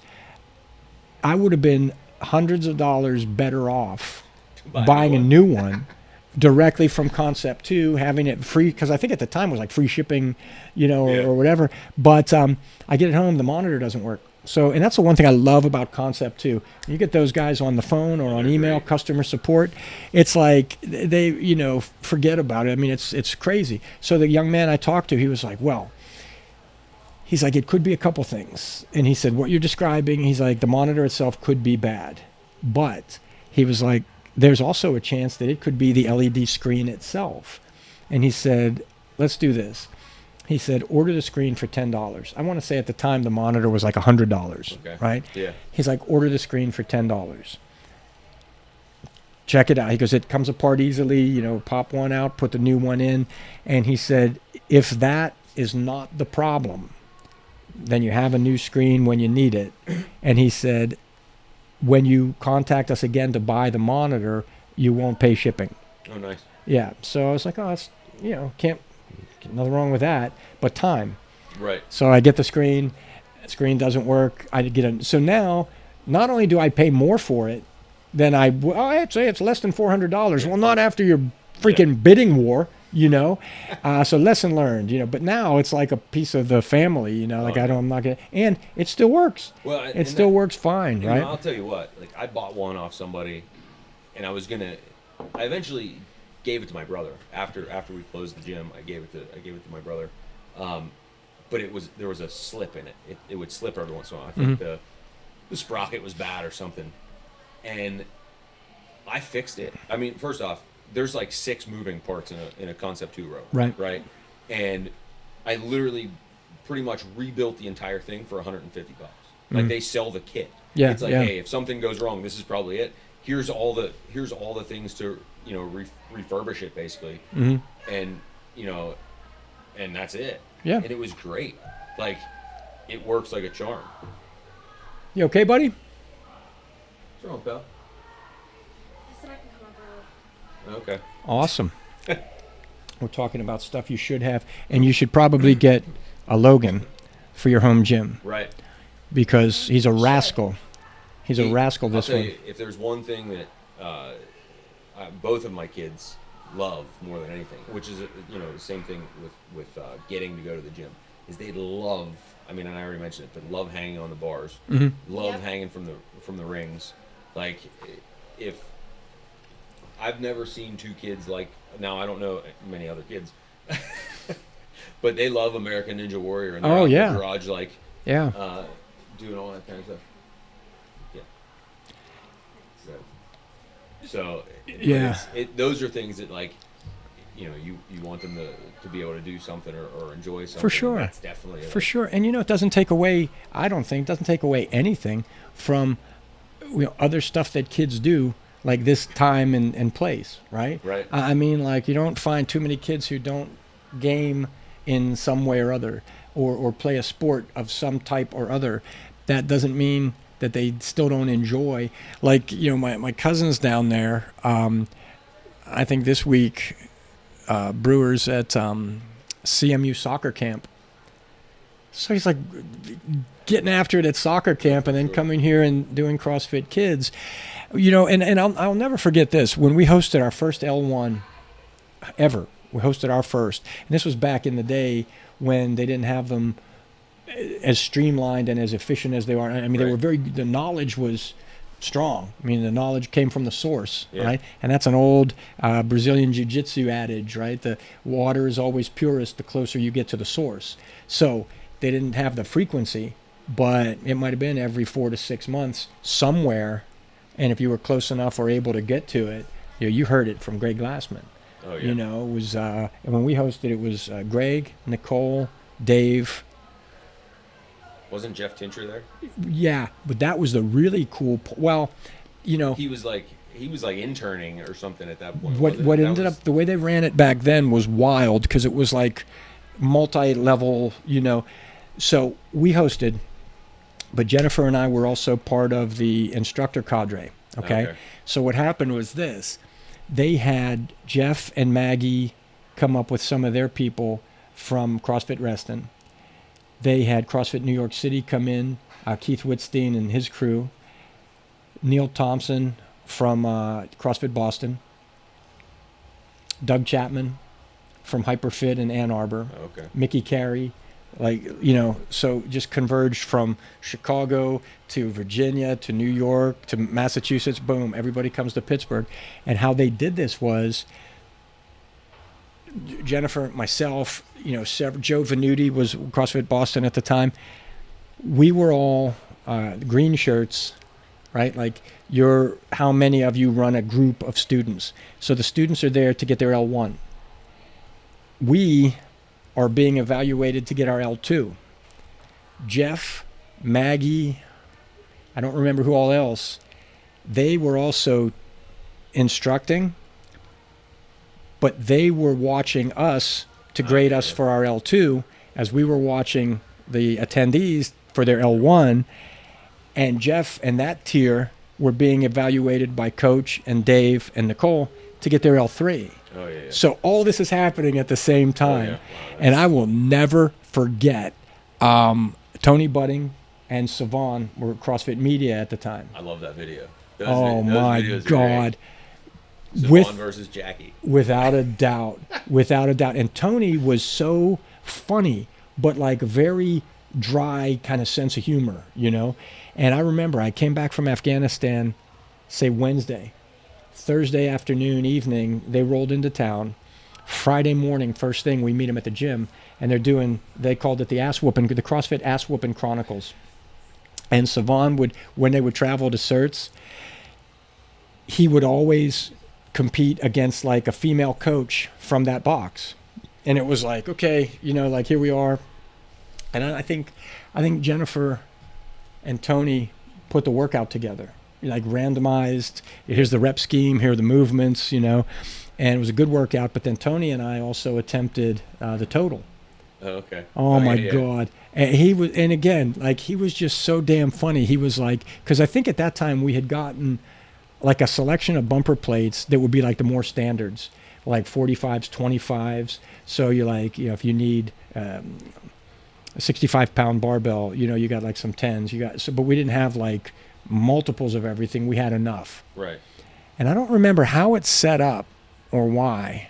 I would have been hundreds of dollars better off buying a new one directly from Concept 2, having it free, because I think at the time it was like free shipping, you know, Yeah. or whatever. But I get it home, the monitor doesn't work. So, and that's the one thing I love about Concept 2. You get those guys on the phone or on They're email, great. customer support. It's like they, you know, forget about it. I mean, it's crazy. So the young man I talked to, he was like, well, he's like, it could be a couple things. And he said, what you're describing, he's like, the monitor itself could be bad. But he was like, there's also a chance that it could be the LED screen itself. And he said, let's do this. He said, order the screen for $10. I want to say at the time the monitor was like $100, Okay. right? Yeah. He's like, order the screen for $10. Check it out. He goes, it comes apart easily, you know, pop one out, put the new one in. And he said, if that is not the problem, then you have a new screen when you need it. And he said, when you contact us again to buy the monitor, you won't pay shipping. Oh, nice. Yeah. So I was like, oh, that's, you know, nothing wrong with that, but time. Right. So I get the screen doesn't work. I get a, so now, not only do I pay more for it than I'd say it's less than $400. Well, not after your freaking bidding war. You know, so lesson learned. You know, but now it's like a piece of the family. You know, like Oh, yeah. I'm not gonna, and it still works. Well, It still works fine, And right? I'll tell you what, like I bought one off somebody, and I eventually gave it to my brother after we closed the gym. I gave it to my brother, but there was a slip in it. It would slip every once in a while. I think the sprocket was bad or something, and I fixed it. I mean, first off, there's like 6 moving parts in a Concept 2 row. Right. And I literally pretty much rebuilt the entire thing for $150. Like they sell the kit. Yeah, It's like, yeah. hey, if something goes wrong, this is probably it. Here's all the things to, you know, refurbish it basically. And, you know, and that's it. Yeah. And it was great. Like it works like a charm. You okay, buddy? What's wrong, pal? I said I can come up early. Okay. Awesome. We're talking about stuff you should have, and you should probably get a Logan for your home gym Right. because he's a rascal. He's a rascal. I'll This tell one. you, if there's one thing that both of my kids love more than anything, which is you know the same thing with getting to go to the gym, is they love. I mean, and I already mentioned it, but love hanging on the bars, love Yep. hanging from the rings. Like, if I've never seen 2 kids like now, I don't know many other kids, but they love American Ninja Warrior, and they're Oh, out in yeah. the garage like Yeah. doing all that kind of stuff. Yeah. So Yeah. those are things that, like, you know, you want them to be able to do something or enjoy something. For sure. That's definitely For sure. And you know, it doesn't take away, I don't think, doesn't take away anything from other stuff that kids do, like this time and place, right? Right. I mean, like, you don't find too many kids who don't game in some way or other or play a sport of some type or other. That doesn't mean that they still don't enjoy. Like, you know, my cousin's down there, I think this week, Brewers at CMU soccer camp. So he's like getting after it at soccer camp and then coming here and doing CrossFit Kids. You know, and I'll never forget this. When we hosted our first L1 ever, we hosted our first. And this was back in the day when they didn't have them as streamlined and as efficient as they are. I mean, they Right. were the knowledge was strong. I mean, the knowledge came from the source, Yeah. right? And that's an old Brazilian jiu-jitsu adage, right? The water is always purest the closer you get to the source. So they didn't have the frequency, but it might have been every 4 to 6 months somewhere. And if you were close enough or able to get to it, you heard it from Greg Glassman. Oh yeah. You know, it was, and when we hosted, it was Greg, Nicole, Dave. Wasn't Jeff Tincher there? Yeah, but that was the really cool. Well, you know, He was like he was like interning or something at that point. What wasn't it? what That ended was- up, the way they ran it back then was wild because it was like multi-level, So we hosted, but Jennifer and I were also part of the instructor cadre. Okay. So what happened was this: they had Jeff and Maggie come up with some of their people from CrossFit Reston. They had CrossFit New York City come in, Keith Whitstein and his crew, Neil Thompson from CrossFit Boston, Doug Chapman from Hyperfit in Ann Arbor, Okay. Mickey Carey, so just converged from Chicago to Virginia to New York to Massachusetts. Boom, everybody comes to Pittsburgh. And how they did this was Jennifer, myself, Joe Venuti was CrossFit Boston at the time. We were all green shirts, right? Like how many of you run a group of students? So the students are there to get their L1. We are being evaluated to get our L2. Jeff, Maggie, I don't remember who all else, they were also instructing, but they were watching us to grade us for our L2 as we were watching the attendees for their L1. And Jeff and that tier were being evaluated by Coach and Dave and Nicole to get their L3. Oh, yeah. So all this is happening at the same time. Wow, And I will never forget Tony Budding and Savon were CrossFit Media at the time. I love that video. Oh my videos are God. great. Savon versus Jackie. Without a doubt. Without a doubt. And Tony was so funny, but like very dry kind of sense of humor, And I remember I came back from Afghanistan, say Wednesday. Thursday afternoon, evening, they rolled into town. Friday morning, first thing, we meet them at the gym, and they called it the CrossFit Ass Whooping Chronicles. And Savon when they would travel to certs, he would always compete against like a female coach from that box. And it was like, okay, like here we are. And I think Jennifer and Tony put the workout together. Like randomized, here's the rep scheme, here are the movements, and it was a good workout. But then Tony and I also attempted the total. Oh, okay. Oh my yeah. God. And he was just so damn funny. He was like, because I think at that time we had gotten like a selection of bumper plates that would be like the more standards, like 45s, 25s. So you're like, if you need a 65-pound barbell, you got like some 10s. But we didn't have like multiples of everything. We had enough. Right. And I don't remember how it's set up or why,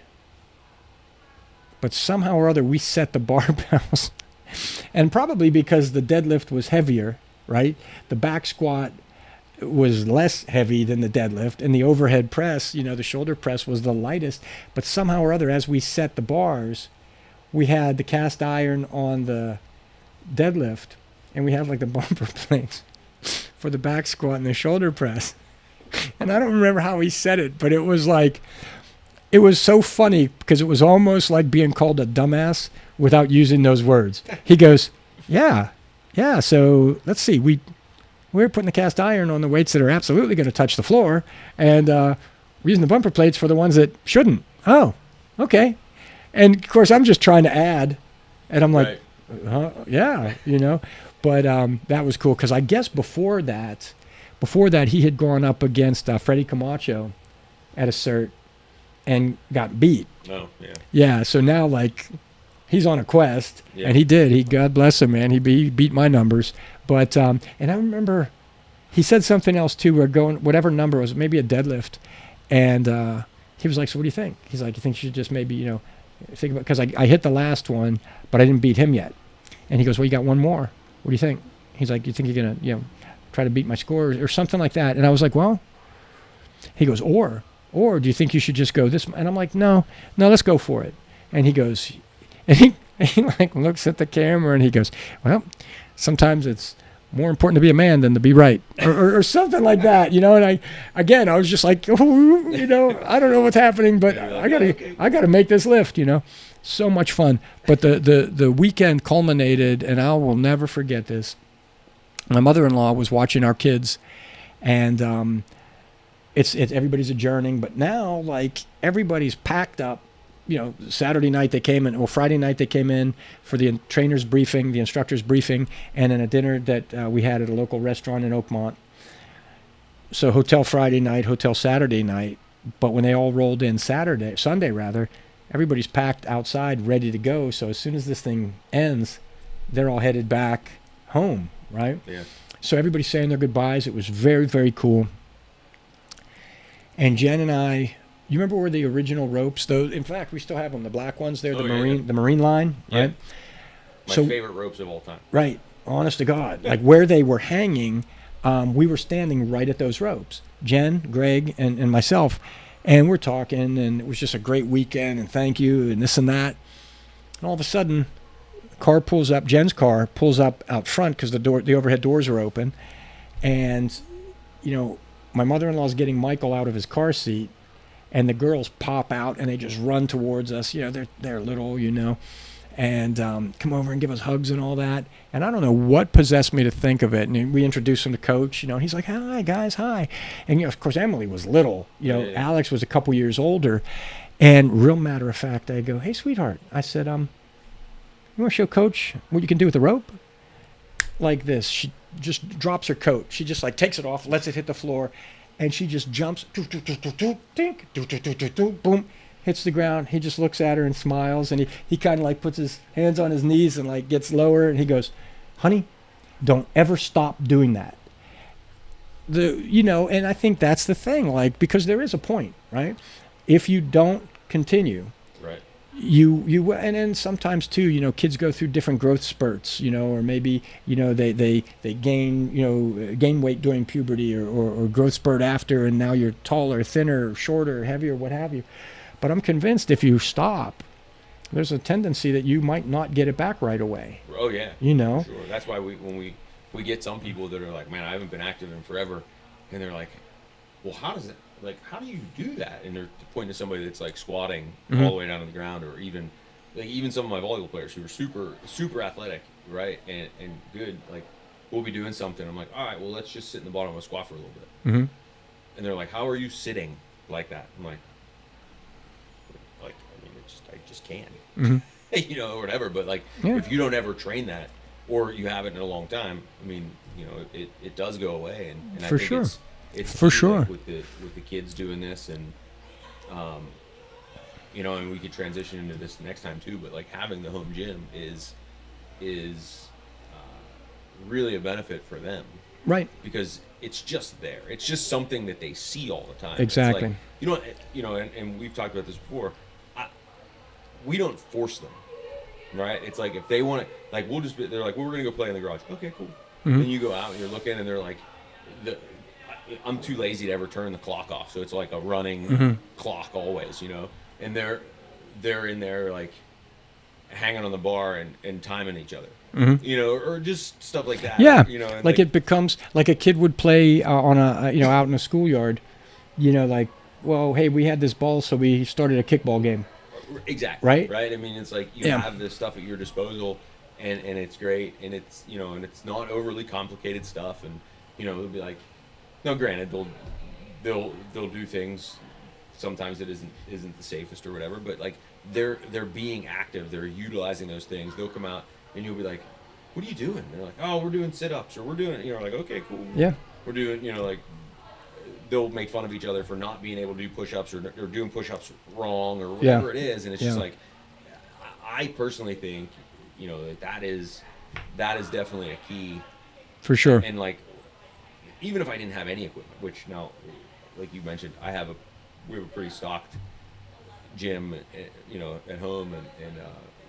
but somehow or other we set the barbells. And probably because the deadlift was heavier, right? The back squat was less heavy than the deadlift, and the overhead press, the shoulder press was the lightest. But somehow or other, as we set the bars, we had the cast iron on the deadlift, and we had like the bumper plates for the back squat and the shoulder press. And I don't remember how he said it, but it was so funny because it was almost like being called a dumbass without using those words. He goes, yeah, so let's see, we're putting the cast iron on the weights that are absolutely going to touch the floor, and we're using the bumper plates for the ones that shouldn't. Oh, okay. And of course I'm just trying to add, and I'm like, yeah, But that was cool because I guess before that, he had gone up against Freddie Camacho at a cert and got beat. Oh, yeah. Yeah, so now like he's on a quest, Yeah. and he did. God bless him, man. He beat my numbers. But and I remember he said something else too. We're going whatever number it was, maybe a deadlift, and he was like, "So what do you think?" He's like, "You think you should just maybe think about," because I hit the last one, but I didn't beat him yet. And he goes, "Well, you got one more. What do you think?" He's like, "You think you're gonna try to beat my score or something like that?" And I was like, "Well," he goes, or do you think you should just go this?" And I'm like, no, let's go for it. And he goes, and he like looks at the camera and he goes, "Well, sometimes it's more important to be a man than to be right," or something like that, And I was just like, I don't know what's happening, but I gotta make this lift, So much fun. But the weekend culminated, and I will never forget this. My mother-in-law was watching our kids, and it's everybody's adjourning. But now, like, everybody's packed up. Saturday night they came in, or Friday night they came in for the trainer's briefing, the instructor's briefing, and then a dinner that we had at a local restaurant in Oakmont. So hotel Friday night, hotel Saturday night. But when they all rolled in Sunday rather, everybody's packed outside, ready to go. So as soon as this thing ends, they're all headed back home, right? Yeah. So everybody's saying their goodbyes. It was very, very cool. And Jen and I, you remember where the original ropes, those, in fact, we still have them, the black ones there, Oh, the yeah. marine line, Yeah. right? My So- favorite ropes of all time. Right. Honest to God. Like where they were hanging, we were standing right at those ropes. Jen, Greg, and myself. And we're talking, and it was just a great weekend, and thank you, and this and that. And all of a sudden, car pulls up, Jen's car pulls up out front because the overhead doors are open. And, my mother-in-law's getting Michael out of his car seat, and the girls pop out and they just run towards us. They're little, and come over and give us hugs and all that. And I don't know what possessed me to think of it. And we introduced him to Coach, and he's like, "Hi, guys, hi." And, of course, Emily was little. Yeah. Alex was a couple years older. And real matter of fact, I go, "Hey, sweetheart." I said, "You want to show Coach what you can do with the rope?" Like this. She just drops her coat. She just, like, takes it off, lets it hit the floor, and she just jumps, boom, hits the ground. He just looks at her and smiles, and he kind of like puts his hands on his knees and like gets lower, and he goes, "Honey, don't ever stop doing that." And I think that's the thing, like, because there is a point, right? If you don't continue, Right. you and then sometimes too, kids go through different growth spurts, or maybe they gain weight during puberty or growth spurt after, and now you're taller, thinner, shorter, heavier, what have you. But I'm convinced if you stop, there's a tendency that you might not get it back right away. Oh yeah. Sure. That's why when we get some people that are like, "Man, I haven't been active in forever," and they're like, "Well, how do you do that?" And they're pointing to somebody that's like squatting Mm-hmm. all the way down to the ground, or even some of my volleyball players who are super super athletic, right, and good. Like, we'll be doing something. I'm like, "All right, well, let's just sit in the bottom of a squat for a little bit." Mm-hmm. And they're like, "How are you sitting like that?" I'm like, I mean, I just can, Mm-hmm. or whatever. But like, Yeah. if you don't ever train that, or you haven't in a long time, I mean, it does go away. And I For think sure. it's For key, sure. like, with the kids doing this, and and we could transition into this next time too. But like, having the home gym is really a benefit for them, Right. because it's just there. It's just something that they see all the time. Exactly. It's like, and we've talked about this before. We don't force them, right? It's like, if they want to, like, they're like, "Well, we're gonna go play in the garage." Okay, cool. Mm-hmm. Then you go out and you're looking, and they're like, I'm too lazy to ever turn the clock off, so it's like a running Mm-hmm. clock always, and they're in there like hanging on the bar and timing each other, or just stuff like that. Mm-hmm. Yeah. and Like it becomes like a kid would play on out in a schoolyard, like, well, hey, we had this ball, so we started a kickball game. Exactly. Right? Right. I mean, it's like you Yeah. have this stuff at your disposal, and it's great, and it's and it's not overly complicated stuff, and it'll be like, no, granted, they'll do things sometimes that isn't the safest or whatever, but like they're being active, they're utilizing those things. They'll come out, and you'll be like, "What are you doing?" And they're like, "Oh, we're doing sit-ups," or "We're doing," like, "Okay, cool." Yeah. We're doing, like, they'll make fun of each other for not being able to do push-ups or doing push-ups wrong or whatever it is, and it's just Yeah. like, I personally think, that is definitely a key. For sure. And like, even if I didn't have any equipment, which now, like you mentioned, we have a pretty stocked gym, at home, and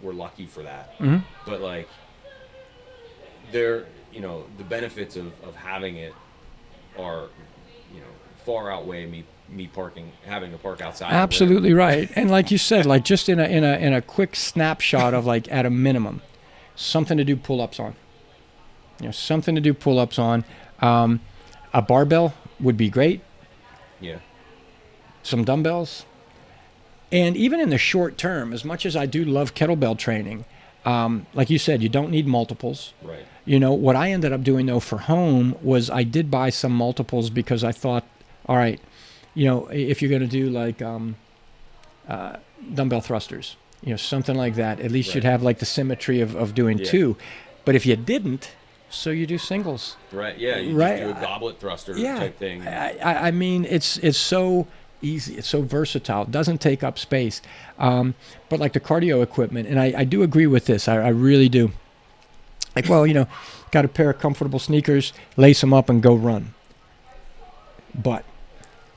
we're lucky for that. Mm-hmm. But like, the benefits of having it are, far outweigh me having to park outside. Absolutely right. And like you said, like just in a quick snapshot of, like, at a minimum, something to do pull-ups on. Something to do pull-ups on. A barbell would be great. Yeah. Some dumbbells. And even in the short term, as much as I do love kettlebell training, like you said, you don't need multiples. Right. What I ended up doing, though, for home was I did buy some multiples because I thought, all right, if you're going to do like dumbbell thrusters, something like that, at least you'd Right. have like the symmetry of doing Yeah. two. But if you didn't, so you do singles. Right. Yeah. You Right. just do a goblet thruster Yeah. type thing. I mean, it's so easy. It's so versatile. It doesn't take up space. But like the cardio equipment, and I do agree with this. I really do. Like, well, got a pair of comfortable sneakers, lace them up and go run. But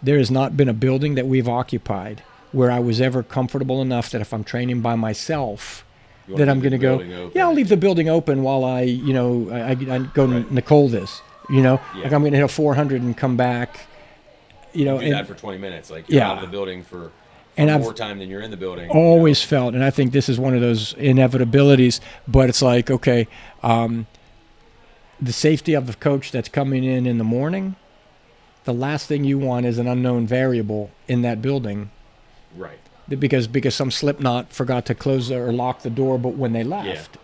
there has not been a building that we've occupied where I was ever comfortable enough that if I'm training by myself, You wanna that I'm keep going the to go, building open. yeah, I'll leave the building open while I go Right. Nicole this, Yeah. like I'm going to hit a 400 and come back, Do and that for 20 minutes. Like you're Yeah. out of the building for And I've more time than you're in the building. always felt, and I think this is one of those inevitabilities, but it's like, okay, the safety of the coach that's coming in the morning, the last thing you want is an unknown variable in that building Right. because some slipknot forgot to close or lock the door, but when they left,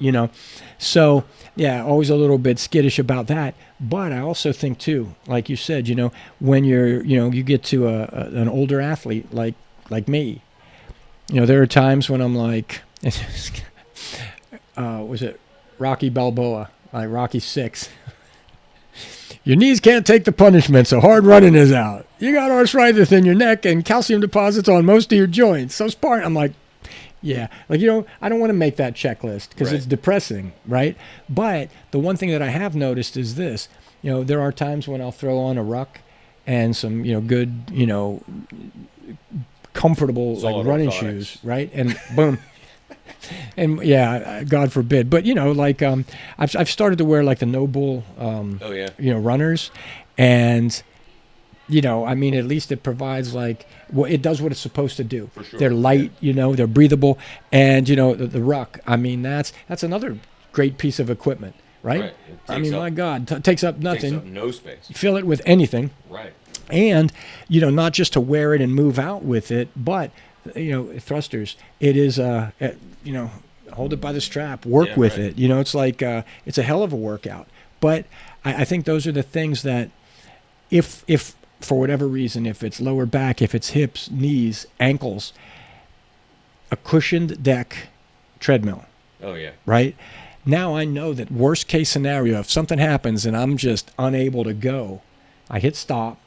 So, yeah, always a little bit skittish about that. But I also think too, like you said, when you get to an older athlete like me, there are times when I'm like, was it Rocky Balboa, like Rocky 6? Your knees can't take the punishment, so hard running is out. You got arthritis in your neck and calcium deposits on most of your joints. So I'm like, yeah, like, I don't want to make that checklist because Right. it's depressing, right? But the one thing that I have noticed is this, there are times when I'll throw on a ruck and some, good, comfortable like Solid running orthotics. shoes, right? And boom. And yeah, God forbid. But like I've started to wear like the Noble Oh yeah. runners, and I mean, at least it provides like, well, it does what it's supposed to do. For sure. They're light, they're breathable, and the ruck. I mean, that's another great piece of equipment, right? Right. It I takes mean, up- my God, takes up Takes nothing. up no space. Fill it with anything, Right. and not just to wear it and move out with it, but thrusters. It is hold it by the strap, work Yeah, with right. it. It's like it's a hell of a workout. But I think those are the things that if for whatever reason, if it's lower back, if it's hips, knees, ankles, a cushioned deck treadmill, Oh yeah. right? Now I know that worst case scenario, if something happens and I'm just unable to go, I hit stop,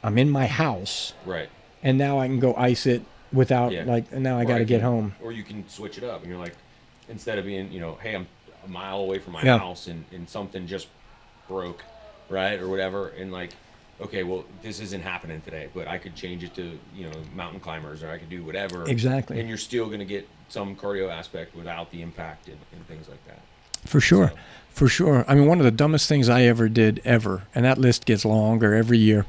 I'm in my house, Right. and now I can go ice it without Yeah. and now I Or got to can- get home. Or you can switch it up, and you're like, instead of being, hey, I'm a mile away from my Yeah. house, and something just broke, right, or whatever, and like, okay, well, this isn't happening today, but I could change it to, mountain climbers, or I could do whatever. Exactly. And you're still going to get some cardio aspect without the impact and things like that. For sure. So- For sure. I mean, one of the dumbest things I ever did ever, and that list gets longer every year.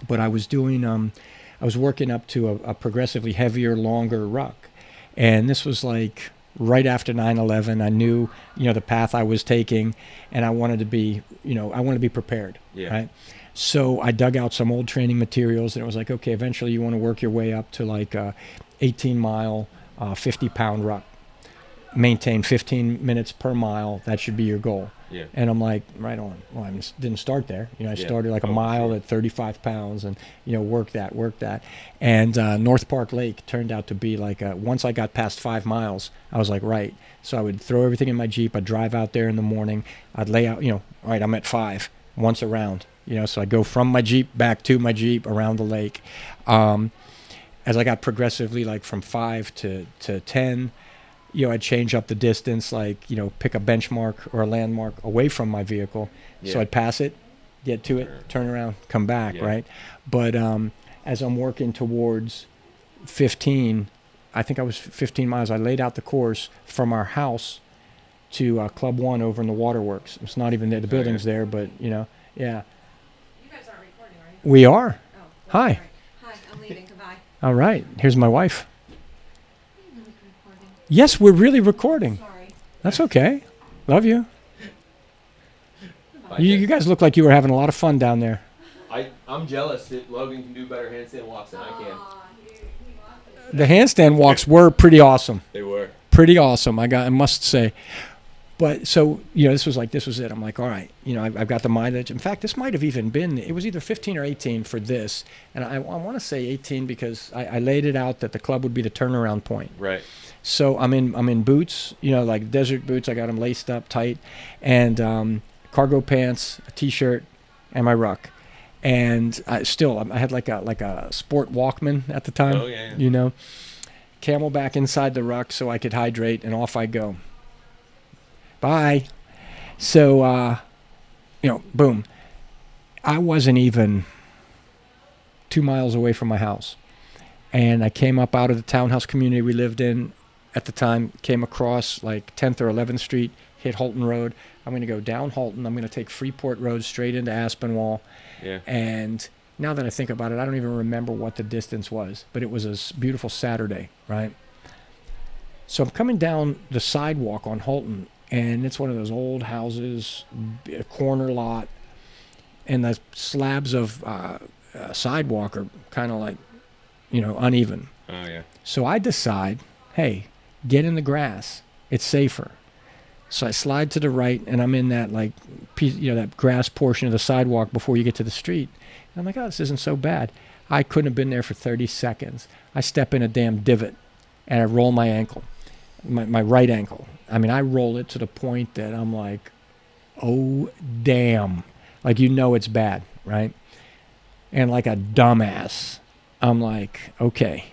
But I was doing I was working up to a progressively heavier, longer ruck. And this was like right after 9/11. I knew, the path I was taking, and I wanted to be, I wanted to be prepared. Yeah. Right. So I dug out some old training materials, and it was like, okay, eventually you want to work your way up to like 18-mile, 50-pound ruck. Maintain 15 minutes per mile. That should be your goal. Yeah. And I'm like, right on. Well, I didn't start there. I Yeah. started like a Oh, mile sure. at 35 pounds and, work that. And North Park Lake turned out to be like, once I got past 5 miles, I was like, right. So I would throw everything in my Jeep. I'd drive out there in the morning. I'd lay out, all right, I'm at 5 once around, so I'd go from my Jeep back to my Jeep around the lake. As I got progressively like from 5 to 10, I'd change up the distance, like, pick a benchmark or a landmark away from my vehicle. So Yeah. I'd pass it, get to it, Sure. turn around, come back, Yeah. right? But as I'm working towards 15, I think I was 15 miles, I laid out the course from our house to Club 1 over in the waterworks. It's not even there. The building's there, but, yeah. You guys aren't recording, are you? We are. Oh. Hi. all right. Hi, I'm leaving. Goodbye. All right. Here's my wife. I'm recording. Yes, we're really recording. Sorry. That's okay. Love you. I You guess- guys look like you were having a lot of fun down there. I'm jealous that Logan can do better handstand walks than I can. The handstand walks were pretty awesome. They were. Pretty awesome. I must say. But so, this was it. I'm like, all right, I've got the mileage. In fact, this might have even been, it was either 15 or 18 for this. And I want to say 18 because I laid it out that the club would be the turnaround point. Right. So I'm in boots, like desert boots. I got them laced up tight, and cargo pants, a t-shirt, and my ruck. And I had like a sport Walkman at the time. Oh, yeah. Camelback inside the ruck so I could hydrate, and off I go. Bye. So, boom. I wasn't even 2 miles away from my house. And I came up out of the townhouse community we lived in at the time, came across like 10th or 11th Street, hit Holton Road. I'm going to go down Holton. I'm going to take Freeport Road straight into Aspinwall. Yeah. And now that I think about it, I don't even remember what the distance was, but it was a beautiful Saturday, right? So I'm coming down the sidewalk on Holton, and it's one of those old houses, a corner lot, and the slabs of sidewalk are kind of like, uneven. Oh, yeah. So I decide, hey, get in the grass. It's safer. So I slide to the right, and I'm in that that grass portion of the sidewalk before you get to the street. And I'm like, oh, this isn't so bad. I couldn't have been there for 30 seconds. I step in a damn divot, and I roll my ankle, my right ankle. I mean, I roll it to the point that I'm like, oh, damn. Like, it's bad, right? And like a dumbass, I'm like, okay,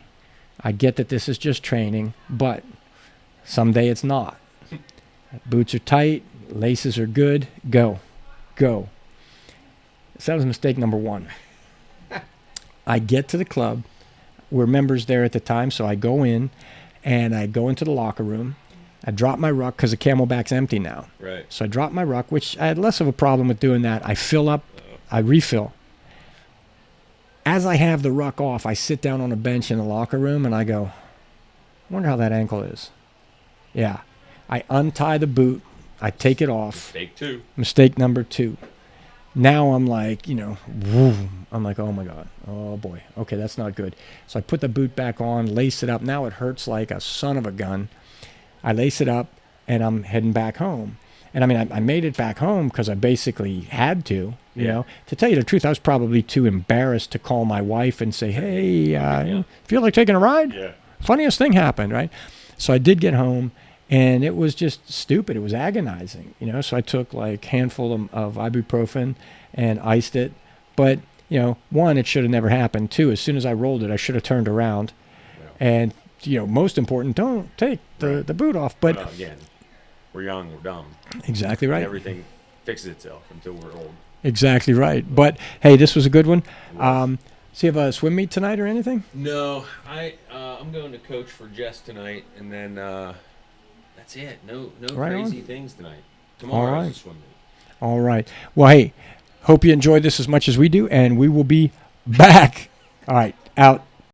I get that this is just training, but someday it's not. Boots are tight, laces are good, go. So that was mistake number one. I get to the club. We're members there at the time, so I go in, and I go into the locker room. I drop my ruck because the Camelback's empty now. Right. So I drop my ruck, which I had less of a problem with doing that. I fill up, I refill. As I have the ruck off, I sit down on a bench in the locker room, and I go, I wonder how that ankle is. Yeah. I untie the boot. I take it off. Mistake number 2. Now I'm like, vroom. I'm like, oh, my God. Oh, boy. Okay, that's not good. So I put the boot back on, lace it up. Now it hurts like a son of a gun. I lace it up, and I'm heading back home. And, I made it back home because I basically had to, you know. To tell you the truth, I was probably too embarrassed to call my wife and say, hey, feel like taking a ride? Yeah. Funniest thing happened, right? So I did get home, and it was just stupid. It was agonizing, So I took like a handful of ibuprofen and iced it. But, one, it should have never happened. 2, as soon as I rolled it, I should have turned around. Yeah. And, most important, don't take the boot off. But again, we're young, we're dumb. Exactly right. And everything fixes itself until we're old. Exactly right. But, hey, this was a good one. So you have a swim meet tonight or anything? No, I'm going to coach for Jess tonight, and then that's it. No right crazy on. things tonight. Tomorrow's a swim meet. All right. Well, hey, hope you enjoyed this as much as we do, and we will be back. All right, out.